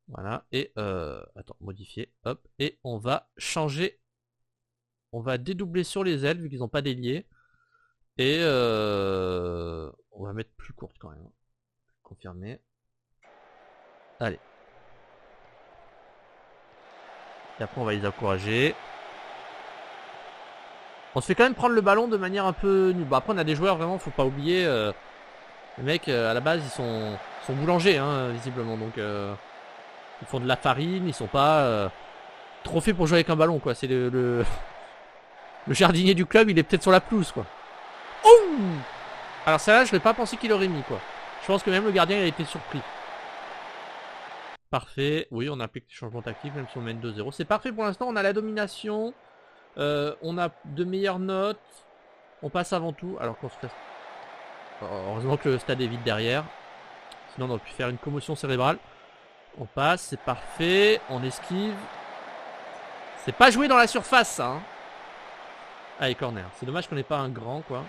Voilà. Et, attends, modifier. Hop. Et on va changer. On va dédoubler sur les ailes, vu qu'ils n'ont pas d'ailier. Et, on va mettre plus courte quand même. Confirmer. Allez. Et après, on va les encourager. On se fait quand même prendre le ballon de manière un peu nulle. Bon, après, on a des joueurs, vraiment, faut pas oublier. Les mecs, à la base, ils sont boulangers, hein, visiblement. Donc, ils font de la farine. Ils sont pas trop faits pour jouer avec un ballon, quoi. C'est le jardinier du club, il est peut-être sur la pelouse, quoi. Oh, alors, ça là, je n'ai pas pensé qu'il aurait mis, quoi. Je pense que même le gardien, il a été surpris. Parfait. Oui, on applique les changements tactiques, même si on mène 2-0. C'est parfait pour l'instant. On a la domination. On a de meilleures notes. On passe avant tout. Alors qu'on se fait... Heureusement que le stade est vide derrière. Sinon on aurait pu faire une commotion cérébrale. On passe, c'est parfait. On esquive. C'est pas joué dans la surface, ça. Hein. Allez, corner. C'est dommage qu'on n'ait pas un grand, quoi.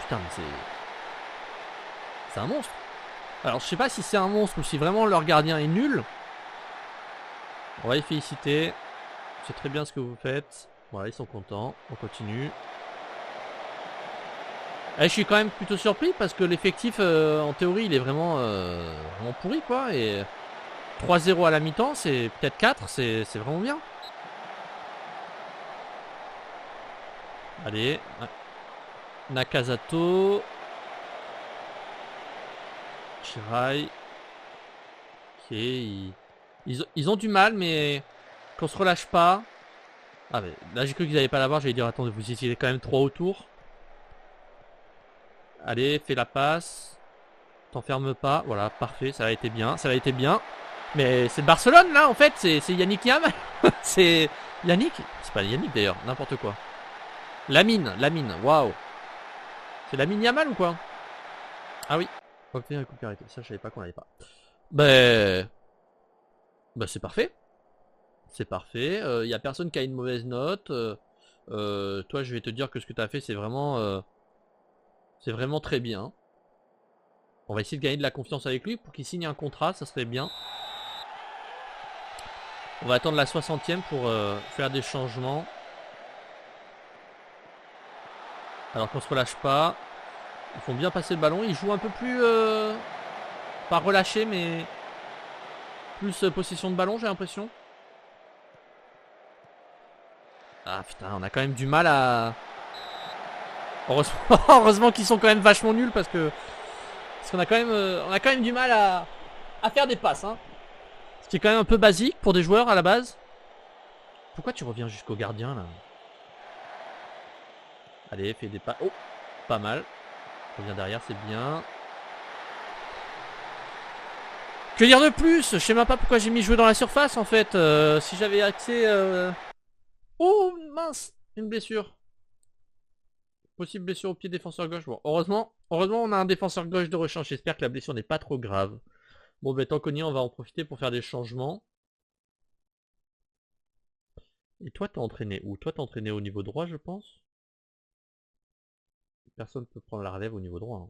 Putain, mais c'est un monstre. Alors, je sais pas si c'est un monstre ou si vraiment leur gardien est nul. On va les féliciter. C'est très bien ce que vous faites. Voilà, ils sont contents. On continue. Et je suis quand même plutôt surpris parce que l'effectif, en théorie, il est vraiment pourri, quoi. Et 3-0 à la mi-temps, c'est peut-être 4, c'est vraiment bien. Allez. Nakazato. Shirai. Ok. Ils ont du mal, mais qu'on se relâche pas. Ah, mais là, j'ai cru qu'ils n'allaient pas l'avoir. J'allais dire, attendez, vous étiez quand même 3 autour. Allez, fais la passe. T'enferme pas. Voilà, parfait. Ça a été bien. Ça a été bien. Mais c'est Barcelone là en fait, c'est Yannick Yamal. C'est Yannick. C'est pas Yannick d'ailleurs, n'importe quoi. Lamine, waouh. C'est Lamine Yamal ou quoi? Ah oui. Obtenir une coupe arrêtée. Ça je savais pas qu'on l'avait pas. Bah c'est parfait. C'est parfait. Y a personne qui a une mauvaise note. Toi je vais te dire que ce que tu as fait c'est vraiment très bien. On va essayer de gagner de la confiance avec lui pour qu'il signe un contrat, ça serait bien. On va attendre la 60e pour faire des changements. Alors qu'on se relâche pas. Ils font bien passer le ballon. Ils jouent un peu plus... pas relâché, mais... plus possession de ballon, j'ai l'impression. Ah putain, on a quand même du mal à... Heureusement, heureusement qu'ils sont quand même vachement nuls parce qu'on a quand même, on a quand même du mal à faire des passes. Hein. Ce qui est quand même un peu basique pour des joueurs à la base. Pourquoi tu reviens jusqu'au gardien là? Allez, fais des pas. Oh, pas mal. Reviens derrière, c'est bien. Que dire de plus? Je sais même pas pourquoi j'ai mis jouer dans la surface en fait. Si j'avais accès. Oh mince, une blessure. Possible blessure au pied défenseur gauche. Bon, heureusement, on a un défenseur gauche de rechange. J'espère que la blessure n'est pas trop grave. Bon, ben tant qu'on y est, on va en profiter pour faire des changements. Et toi, t'es entraîné où? Toi, t'es entraîné au niveau droit, je pense. Personne peut prendre la relève au niveau droit. Hein.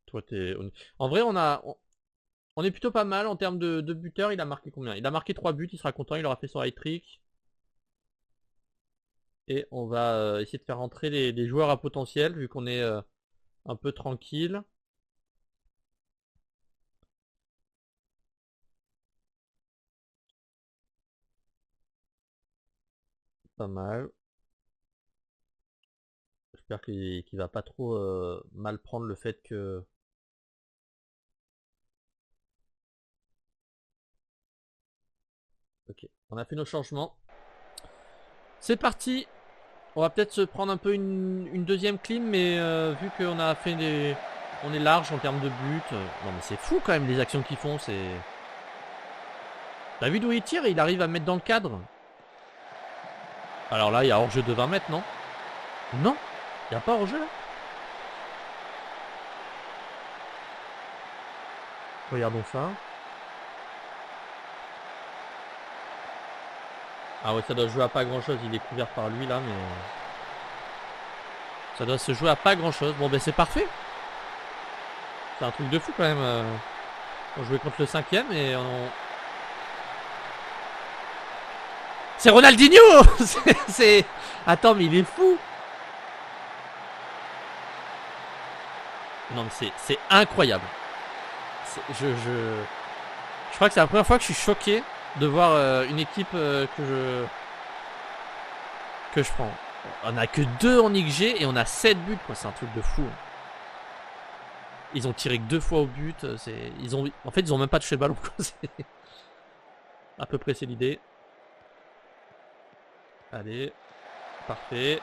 Toi, t'es... En vrai, on est plutôt pas mal en termes de buteurs. Il a marqué combien? Il a marqué 3 buts, il sera content, il aura fait son hat-trick. Et on va essayer de faire rentrer les joueurs à potentiel, vu qu'on est un peu tranquille. Pas mal. J'espère qu'il va pas trop mal prendre le fait que... Ok, on a fait nos changements. C'est parti. On va peut-être se prendre un peu une deuxième clean, mais vu qu'on a fait des... On est large en termes de buts. Non mais c'est fou quand même les actions qu'ils font, c'est... T'as vu d'où il tire? Il arrive à mettre dans le cadre. Alors là, il y a hors-jeu de 20 mètres, non? Non, il n'y a pas hors-jeu là. Regardons ça. Ah ouais, ça doit jouer à pas grand-chose. Il est couvert par lui là, mais... Ça doit se jouer à pas grand-chose. Bon ben c'est parfait. C'est un truc de fou quand même. On jouait contre le 5ème et on... C'est Ronaldinho. C'est... Attends, mais il est fou. Non mais c'est incroyable. Je crois que c'est la première fois que je suis choqué de voir une équipe que je prends. On a que 2 en XG et on a 7 buts quoi, c'est un truc de fou. Ils ont tiré que 2 fois au but, en fait ils ont même pas touché le ballon quoi. À peu près c'est l'idée. Allez, parfait.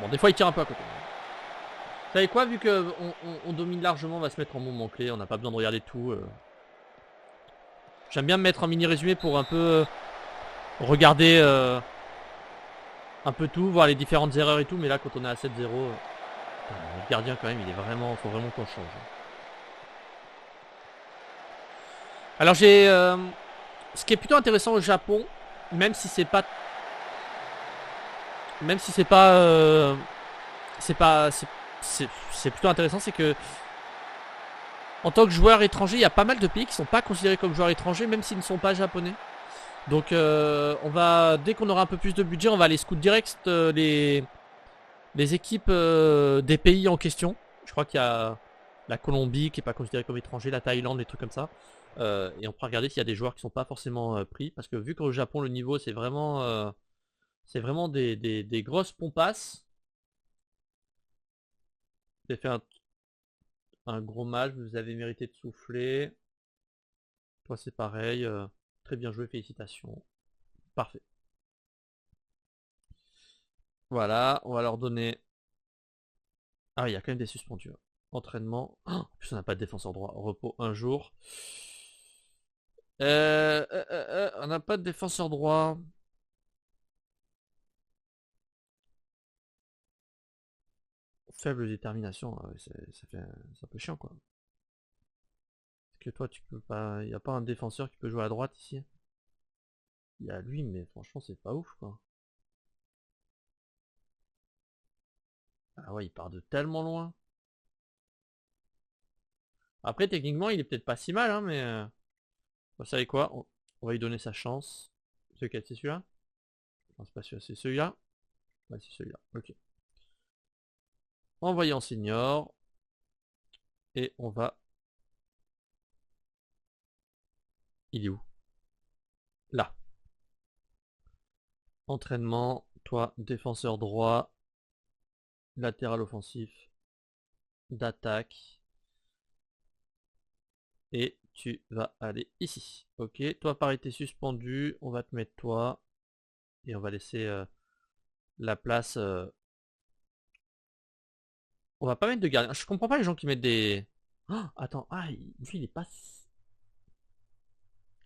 Bon des fois il tire un peu à côté. Vous savez quoi, vu que on domine largement, on va se mettre en mouvement clé, on n'a pas besoin de regarder tout. J'aime bien me mettre en mini résumé pour un peu regarder un peu tout, voir les différentes erreurs et tout, mais là quand on est à 7-0, le gardien quand même, il est vraiment, faut vraiment qu'on change. Alors j'ai, ce qui est plutôt intéressant au Japon, même si c'est pas, c'est plutôt intéressant, c'est que en tant que joueur étranger, il y a pas mal de pays qui sont pas considérés comme joueurs étrangers, même s'ils ne sont pas japonais. Donc on va, dès qu'on aura un peu plus de budget, on va aller scout direct les équipes des pays en question. Je crois qu'il y a la Colombie qui est pas considérée comme étranger, la Thaïlande, des trucs comme ça. Et on pourra regarder s'il y a des joueurs qui sont pas forcément pris, parce que vu qu'au Japon le niveau c'est vraiment des grosses pompasses. Vous avez fait un gros match, vous avez mérité de souffler. Toi c'est pareil, très bien joué, félicitations. Parfait. Voilà, on va leur donner Ah, il y a quand même des suspendus. Hein. Entraînement. Oh, en plus, on n'a pas de défenseur droit. Repos un jour. On n'a pas de défenseur droit. Faible détermination. Ah ouais, c'est un peu chiant, quoi. Est-ce que toi, tu peux pas. Il n'y a pas un défenseur qui peut jouer à droite ici? Il y a lui, mais franchement, c'est pas ouf, quoi. Ah ouais, il part de tellement loin. Après, techniquement, il est peut-être pas si mal, hein, mais... Vous savez quoi? On va lui donner sa chance. C'est lequel? C'est celui-là? Non, c'est pas celui-là, c'est celui-là? Ouais, c'est celui-là. Ok. Envoyé en senior. Et on va... Il est où? Là. Entraînement. Toi, défenseur droit. Latéral offensif. D'attaque. Et tu vas aller ici. Ok. Toi, pareil, t'es suspendu. On va te mettre toi. Et on va laisser la place... On va pas mettre de gardien. Je comprends pas les gens qui mettent des... Oh, attends. Ah, lui, il est pas...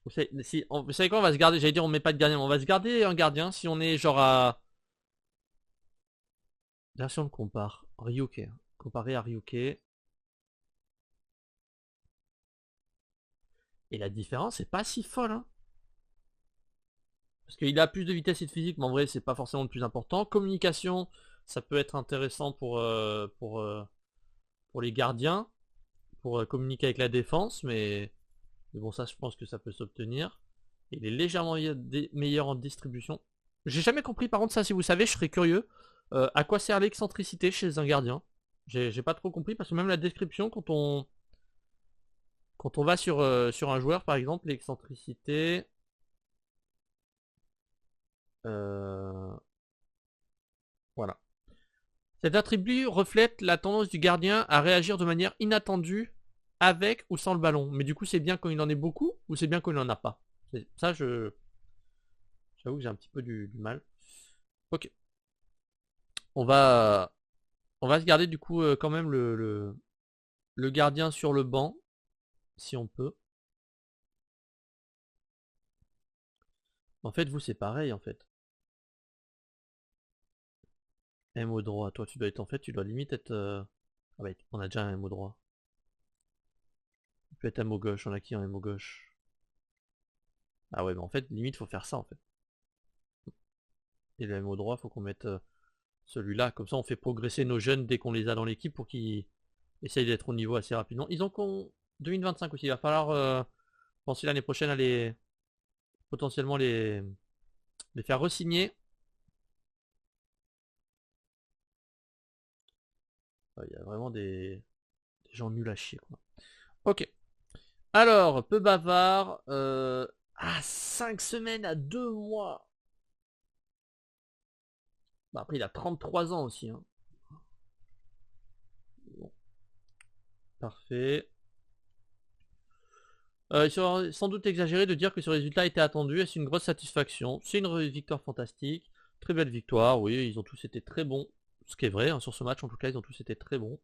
Vous savez quoi, on va se garder, j'allais dire on met pas de gardien, on va se garder un gardien si on est genre à... Là si on le compare, Ryuke, comparé à Ryuke, et la différence est pas si folle, hein. Parce qu'il a plus de vitesse et de physique, mais en vrai c'est pas forcément le plus important. Communication, ça peut être intéressant pour les gardiens, pour communiquer avec la défense, mais bon ça je pense que ça peut s'obtenir. Il est légèrement meilleur en distribution. J'ai jamais compris par contre ça, si vous savez, je serais curieux. À quoi sert l'excentricité chez un gardien? J'ai pas trop compris parce que même la description, quand on va sur un joueur par exemple, l'excentricité... euh, voilà. Cet attribut reflète la tendance du gardien à réagir de manière inattendue avec ou sans le ballon. Mais du coup c'est bien quand il en est beaucoup ou c'est bien quand il en a pas? Ça j'avoue que j'ai un petit peu du mal. Ok. On va, on va se garder du coup quand même le gardien sur le banc, si on peut. En fait, vous c'est pareil en fait. M au droit, toi tu dois être en fait, tu dois limite être... Ah bah on a déjà un M au droit. Il peut être M au gauche, on a qui en M au gauche? Ah ouais, mais en fait, limite faut faire ça en fait. Et le M au droit, faut qu'on mette celui-là, comme ça on fait progresser nos jeunes dès qu'on les a dans l'équipe pour qu'ils essayent d'être au niveau assez rapidement. Ils ont qu'on 2025 aussi, il va falloir penser l'année prochaine à potentiellement les faire re-signer. Il y a vraiment des gens nuls à chier quoi. Ok. Alors, peu bavard. 5 semaines à 2 mois. Bah, après, il a 33 ans aussi. Hein. Bon, parfait. Il serait sans doute exagéré de dire que ce résultat était attendu et c'est une grosse satisfaction. C'est une victoire fantastique. Très belle victoire, oui, ils ont tous été très bons. Ce qui est vrai, hein, sur ce match en tout cas, ils ont tous été très bons.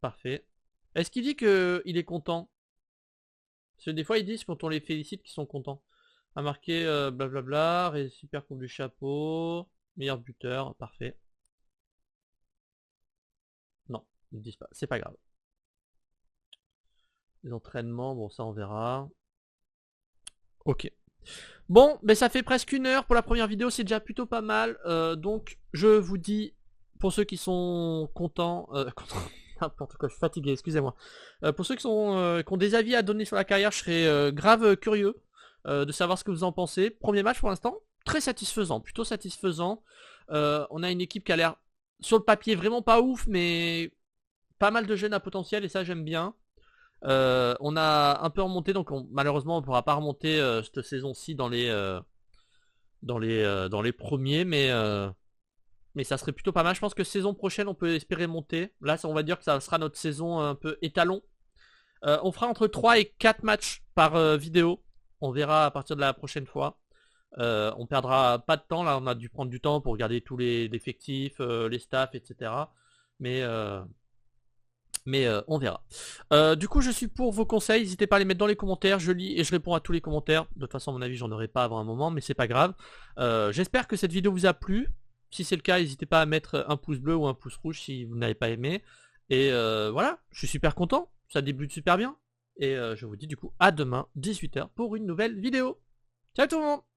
Parfait. Est-ce qu'il dit qu'il est content? Parce que des fois ils disent quand on les félicite qu'ils sont contents. A marqué blablabla, super coupe du chapeau, meilleur buteur, parfait. Non, ils ne disent pas, c'est pas grave. Les entraînements, bon ça on verra. Ok. Bon, mais ça fait presque 1 heure pour la première vidéo, c'est déjà plutôt pas mal. Donc je vous dis, pour ceux qui sont contents, n'importe quoi, je suis fatigué, excusez-moi. Pour ceux qui ont des avis à donner sur la carrière, je serais grave curieux de savoir ce que vous en pensez. Premier match pour l'instant, très satisfaisant, plutôt satisfaisant. On a une équipe qui a l'air sur le papier vraiment pas ouf, mais pas mal de jeunes à potentiel et ça j'aime bien. On a un peu remonté, donc malheureusement on ne pourra pas remonter cette saison-ci dans les premiers, mais ça serait plutôt pas mal. Je pense que saison prochaine on peut espérer monter. Là on va dire que ça sera notre saison un peu étalon. On fera entre 3 et 4 matchs par vidéo. On verra à partir de la prochaine fois. On perdra pas de temps, là on a dû prendre du temps pour regarder tous les effectifs, les staffs, etc. Mais on verra. Du coup, je suis pour vos conseils. N'hésitez pas à les mettre dans les commentaires. Je lis et je réponds à tous les commentaires. De toute façon, à mon avis, j'en aurai pas avant un moment, mais c'est pas grave. J'espère que cette vidéo vous a plu. Si c'est le cas, n'hésitez pas à mettre un pouce bleu ou un pouce rouge si vous n'avez pas aimé. Et voilà, je suis super content. Ça débute super bien. Et je vous dis du coup à demain, 18 h, pour une nouvelle vidéo. Ciao tout le monde!